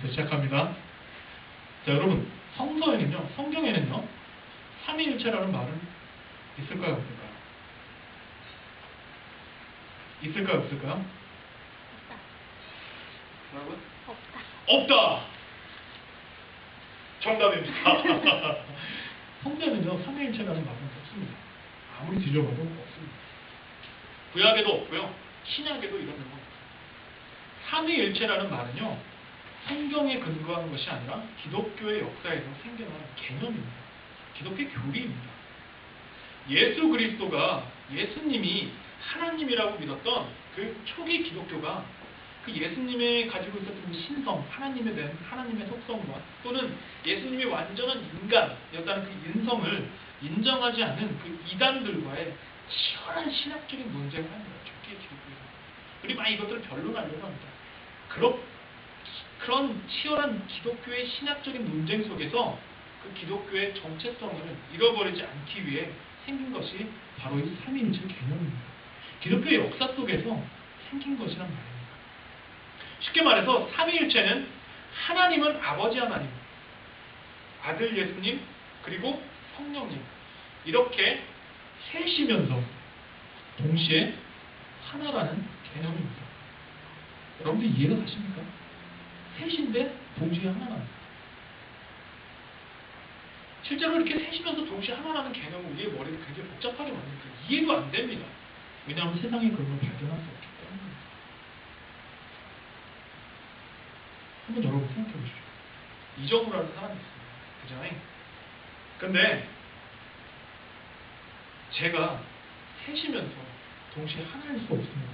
시작합니다. 자, 여러분, 성서에는요, 성경에는요, 삼위일체라는 말은 있을까요, 없을까요? 있을까요, 없을까요? 없다. 여러분? 없다. 없다! 정답입니다. 성경에는요, 삼위일체라는 말은 없습니다. 아무리 뒤져봐도 없습니다. 구약에도 없고요, 신약에도 이런 내용 없어요. 삼위일체라는 말은요, 성경에 근거하는 것이 아니라 기독교의 역사에서 생겨난 개념입니다. 기독교의 교리입니다. 예수 그리스도가 예수님이 하나님이라고 믿었던 그 초기 기독교가 그 예수님의 가지고 있었던 그 신성, 하나님에 대한 하나님의 속성과 또는 예수님이 완전한 인간이었다는 그 인성을 인정하지 않는 그 이단들과의 치열한 신학적인 논쟁을 합니다. 초기 기독교에서. 그리고 막 이것들을 변론하려고 합니다. 그런 치열한 기독교의 신학적인 논쟁 속에서 그 기독교의 정체성을 잃어버리지 않기 위해 생긴 것이 바로 이 삼위일체 개념입니다. 기독교의 역사 속에서 생긴 것이란 말입니다. 쉽게 말해서 삼위일체는 하나님은 아버지 하나님, 아들 예수님, 그리고 성령님 이렇게 셋이면서 동시에 하나라는 개념입니다. 여러분들 이해가 가십니까? 셋인데 동시에 하나라는. 실제로 이렇게 셋이면서 동시에 하나라는 개념을 우리의 머리를 굉장히 복잡하게 만듭니다. 이해도 안 됩니다. 왜냐하면 세상에 그런 걸 발견할 수 없기 때문입니다. 한번 여러분 생각해 보십시오. 이정우라는 사람이 있습니다. 그잖아요. 근데 제가 셋이면서 동시에 하나일 수 없습니다.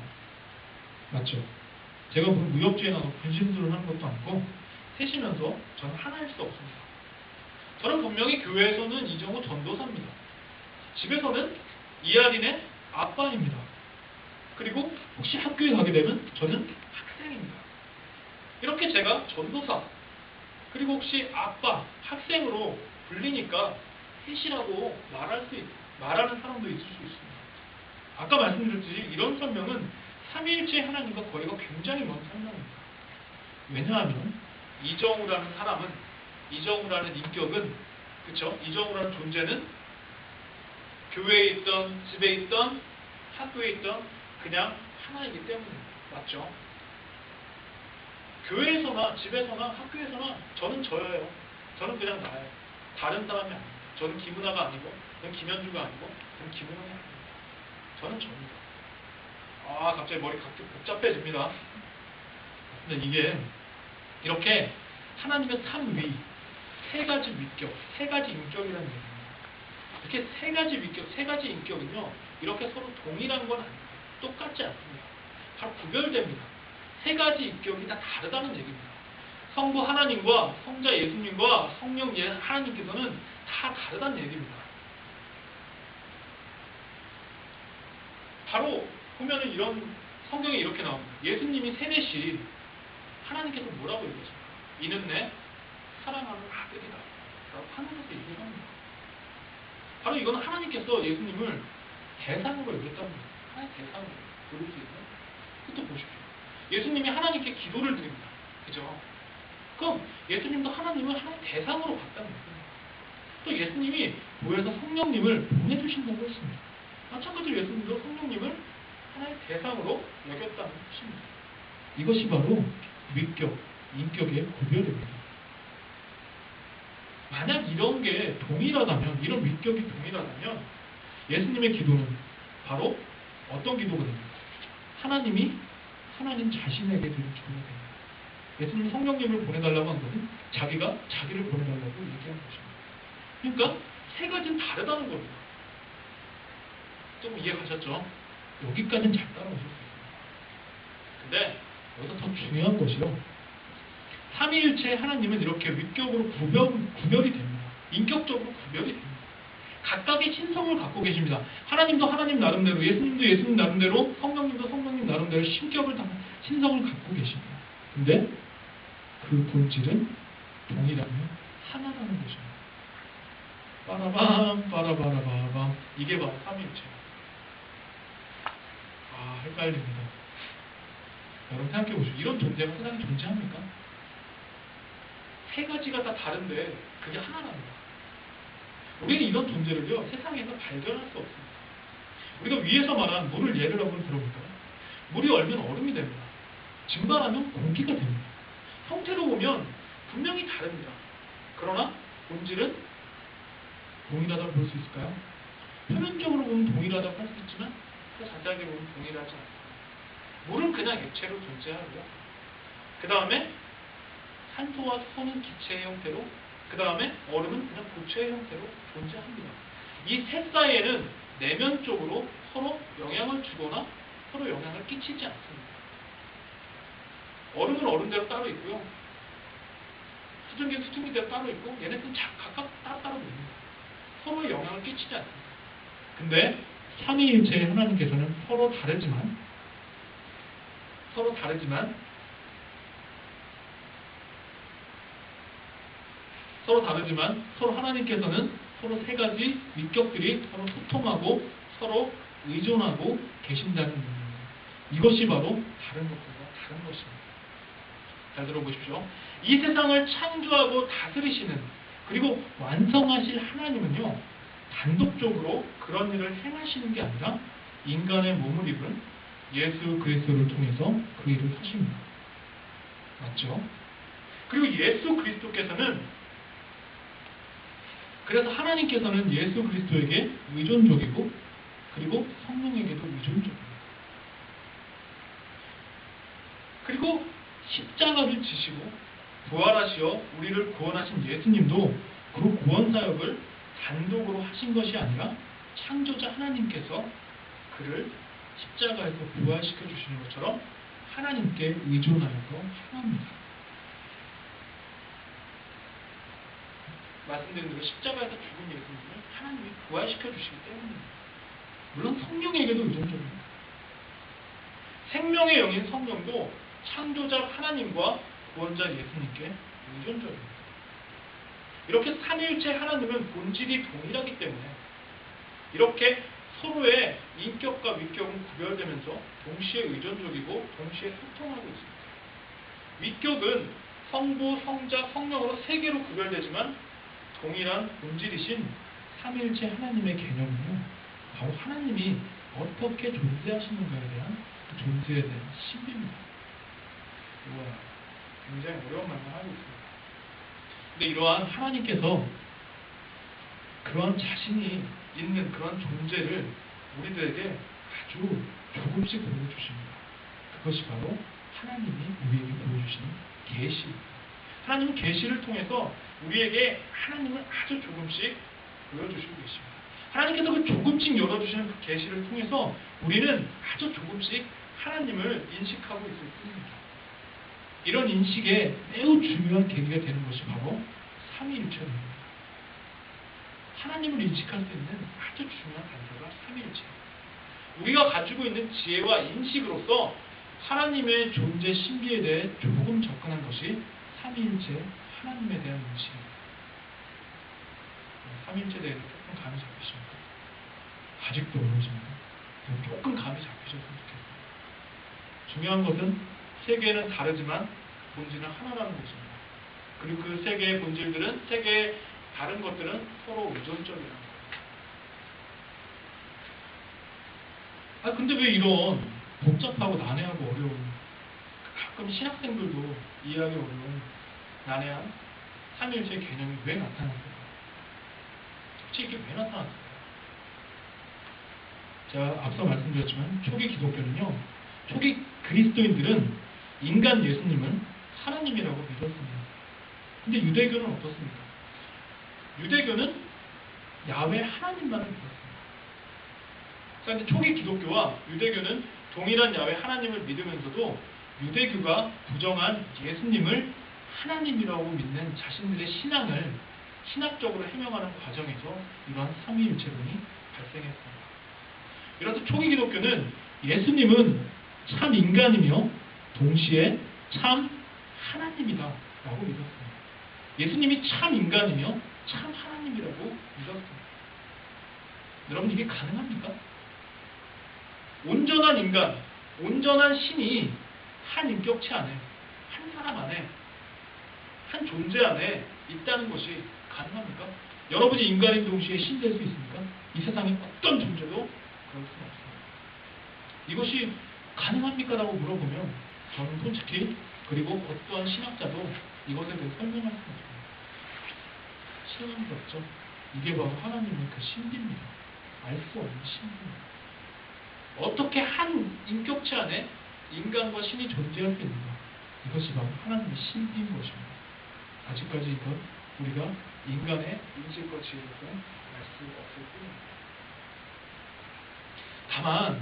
맞죠? 제가 무슨 무협지에 나서 분신술을 하는 것도 아니고 셋이면서 저는 하나일 수 없습니다. 저는 분명히 교회에서는 이정우 전도사입니다. 집에서는 이하린의 아빠입니다. 그리고 혹시 학교에 가게 되면 저는 학생입니다. 이렇게 제가 전도사 그리고 혹시 아빠, 학생으로 불리니까 셋이라고 말하는 사람도 있을 수 있습니다. 아까 말씀드렸듯이 이런 설명은 삼위일체 하나님과 거리가 굉장히 먼 설명입니다. 왜냐하면 이정우라는 사람은, 이정우라는 인격은, 그쵸? 이정우라는 존재는 교회에 있던, 집에 있던, 학교에 있던 그냥 하나이기 때문입니다. 맞죠? 교회에서나 집에서나 학교에서나 저는 저예요. 저는 그냥 나예요. 다른 사람이 아닙니다. 저는 김은아가 아니고, 저는 김현주가 아니고, 저는 김은아가 아닙니다. 저는 저입니다. 아, 갑자기 머리 복잡해집니다. 근데 이게 이렇게 하나님의 삼위, 세 가지 위격, 세 가지 인격이라는 얘기입니다. 이렇게 세 가지 위격, 세 가지 인격은요, 이렇게 서로 동일한 건 아닙니다. 똑같지 않습니다. 바로 구별됩니다. 세 가지 인격이 다 다르다는 얘기입니다. 성부 하나님과 성자 예수님과 성령 하나님께서는 다 다르다는 얘기입니다. 바로 보면은 이런 성경에 이렇게 나옵니다. 예수님이 세례시 하나님께서 뭐라고 얘기하십니까? 이는 내 사랑하는 아들이다 라고 하늘에서 얘기를 합니다. 바로 이거는 하나님께서 예수님을 대상으로 여겼답니다. 하나의 대상으로 부를 수 있는. 그것도 보십시오. 예수님이 하나님께 기도를 드립니다. 그죠? 그럼 예수님도 하나님을 하나의 대상으로 봤다는 거예요. 또 예수님이 교회에서 성령님을 보내주신다고 했습니다. 마찬가지로 예수님도 성령님을 하나의 대상으로 여겼다는 것입니다. 이것이 바로 위격, 인격의 구별입니다. 만약 이런 게 동일하다면, 이런 위격이 동일하다면 예수님의 기도는 바로 어떤 기도가 됩니까? 하나님이 하나님 자신에게 드린 기도가 됩니다. 예수님 성령님을 보내달라고 한 것은 자기가 자기를 보내달라고 얘기한 것입니다. 그러니까 세 가지는 다르다는 겁니다. 좀 이해가셨죠? 여기까지는 잘 따라오실 수 있습니다. 근데 여기서 더 중요한 것이요, 삼위일체 하나님은 이렇게 위격으로 구별이 됩니다. 인격적으로 구별이 됩니다. 각각의 신성을 갖고 계십니다. 하나님도 하나님 나름대로, 예수님도 예수님 나름대로, 성령님도 성령님 나름대로 신성을 갖고 계십니다. 근데 그 본질은 동일하며 하나라는 것입니다. 빠라밤 빠라바라바밤, 이게 바로 삼위일체입니다. 아, 헷갈립니다. 여러분 생각해 보시죠. 이런 존재가 세상에 존재합니까? 세 가지가 다 다른데 그게 하나랍니다. 우리는 이런 존재를요, 세상에서 발견할 수 없습니다. 우리가 위에서 말한 물을 예를 한번 들어볼까요? 물이 얼면 얼음이 됩니다. 증발하면 공기가 됩니다. 형태로 보면 분명히 다릅니다. 그러나 본질은 동일하다고 볼 수 있을까요? 표면적으로 보면 동일하다고 할 수 있지만 더 자세하게 보면 동일하지 않습니다. 물은 그냥 액체로 존재하고요. 그 다음에 산소와 소는 기체의 형태로, 그 다음에 얼음은 그냥 고체의 형태로 존재합니다. 이 셋 사이에는 내면적으로 서로 영향을 주거나 서로 영향을 끼치지 않습니다. 얼음은 얼음대로 따로 있고요. 수증기는 수증기대로 따로 있고, 얘네들은 각각 따로따로 있습니다. 서로의 영향을 끼치지 않습니다. 근데 삼위일체의 하나님께서는 서로 다르지만 서로 하나님께서는 서로 세 가지 위격들이 서로 소통하고 서로 의존하고 계신다는 의미입니다. 이것이 바로 다른 것보다 다른 것입니다. 잘 들어보십시오. 이 세상을 창조하고 다스리시는 그리고 완성하실 하나님은요, 단독적으로 그런 일을 행하시는 게 아니라 인간의 몸을 입은 예수 그리스도를 통해서 그 일을 하십니다. 맞죠? 그리고 예수 그리스도께서는, 그래서 하나님께서는 예수 그리스도에게 의존적이고 그리고 성령에게도 의존적입니다. 그리고 십자가를 지시고 부활하시어 우리를 구원하신 예수님도 그 구원사역을 단독으로 하신 것이 아니라 창조자 하나님께서 그를 십자가에서 부활시켜 주시는 것처럼 하나님께 의존하여서 행합니다. 말씀드린 대로 십자가에서 죽은 예수님을 하나님이 부활시켜 주시기 때문입니다. 물론 성령에게도 의존적입니다. 생명의 영인 성령도 창조자 하나님과 구원자 예수님께 의존적입니다. 이렇게 삼위일체 하나님은 본질이 동일하기 때문에 이렇게 서로의 인격과 위격은 구별되면서 동시에 의존적이고 동시에 소통하고 있습니다. 위격은 성부, 성자, 성령으로 세 개로 구별되지만 동일한 본질이신 삼위일체 하나님의 개념은요, 바로 하나님이 어떻게 존재하시는가에 대한 그 존재에 대한 신비입니다. 우와, 굉장히 어려운 말만 하고 있습니다. 근데 이러한 하나님께서 그런 자신이 있는 그런 존재를 우리들에게 아주 조금씩 보여주십니다. 그것이 바로 하나님이 우리에게 보여주시는 계시입니다. 하나님은 계시를 통해서 우리에게 하나님을 아주 조금씩 보여주시고 계십니다. 하나님께서 그 조금씩 열어주시는 그 계시를 통해서 우리는 아주 조금씩 하나님을 인식하고 있을 뿐입니다. 이런 인식에 매우 중요한 계기가 되는 것이 바로 삼위일체입니다. 하나님을 인식할 수 있는 아주 중요한 단서가 삼위일체. 우리가 가지고 있는 지혜와 인식으로서 하나님의 존재 신비에 대해 조금 접근한 것이 삼위일체 하나님에 대한 인식입니다. 삼위일체에 대해서 조금 감이 잡히십니까? 아직도 어려우십니까? 조금 감이 잡히셨으면 좋겠습니다. 중요한 것은 세계는 다르지만 본질은 하나라는 것입니다. 그리고 그 세 개의 본질들은, 세 개의 다른 것들은 서로 의존적이라는 거예요. 근데 왜 이런 복잡하고 난해하고 어려운, 가끔 신학생들도 이해하기 어려운 난해한 삼위일체의 개념이 왜 나타났을까? 도대체 이게 왜 나타났을까? 제가 앞서 말씀드렸지만 초기 기독교는요, 초기 그리스도인들은 인간 예수님은 하나님이라고 믿었습니다. 근데 유대교는 어떻습니까? 유대교는 야훼 하나님만을 믿었습니다. 그런데 초기 기독교와 유대교는 동일한 야훼 하나님을 믿으면서도 유대교가 부정한 예수님을 하나님이라고 믿는 자신들의 신앙을 신학적으로 해명하는 과정에서 이러한 삼위일체론이 발생했습니다. 이렇듯 초기 기독교는 예수님은 참 인간이며 동시에 참 하나님이다 라고 믿었습니다. 예수님이 참 인간이며 참 하나님이라고 믿었습니다. 여러분, 이게 가능합니까? 온전한 인간, 온전한 신이 한 인격체 안에, 한 사람 안에 한 존재 안에 있다는 것이 가능합니까? 여러분이 인간인 동시에 신 될 수 있습니까? 이 세상에 어떤 존재도 그럴 수는 없습니다. 이것이 가능합니까? 라고 물어보면 저는 솔직히 그리고 어떠한 신학자도 이것에 대해 설명할 수 없습니다. 신앙이 없죠. 이게 바로 하나님의 그 신비입니다. 알 수 없는 신비입니다. 어떻게 한 인격체 안에 인간과 신이 존재할 수 있는가? 이것이 바로 하나님의 신비인 것입니다. 아직까지 이건 우리가 인간의 인식과 지혜로서 알 수 없을 뿐입니다. 다만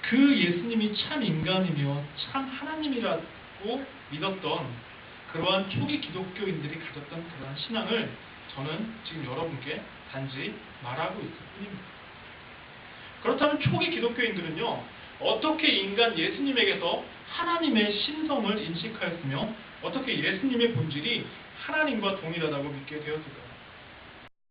그 예수님이 참 인간이며 참 하나님이라고 믿었던 그러한 초기 기독교인들이 가졌던 그러한 신앙을 저는 지금 여러분께 단지 말하고 있을 뿐입니다. 그렇다면 초기 기독교인들은요, 어떻게 인간 예수님에게서 하나님의 신성을 인식하였으며 어떻게 예수님의 본질이 하나님과 동일하다고 믿게 되었을까요?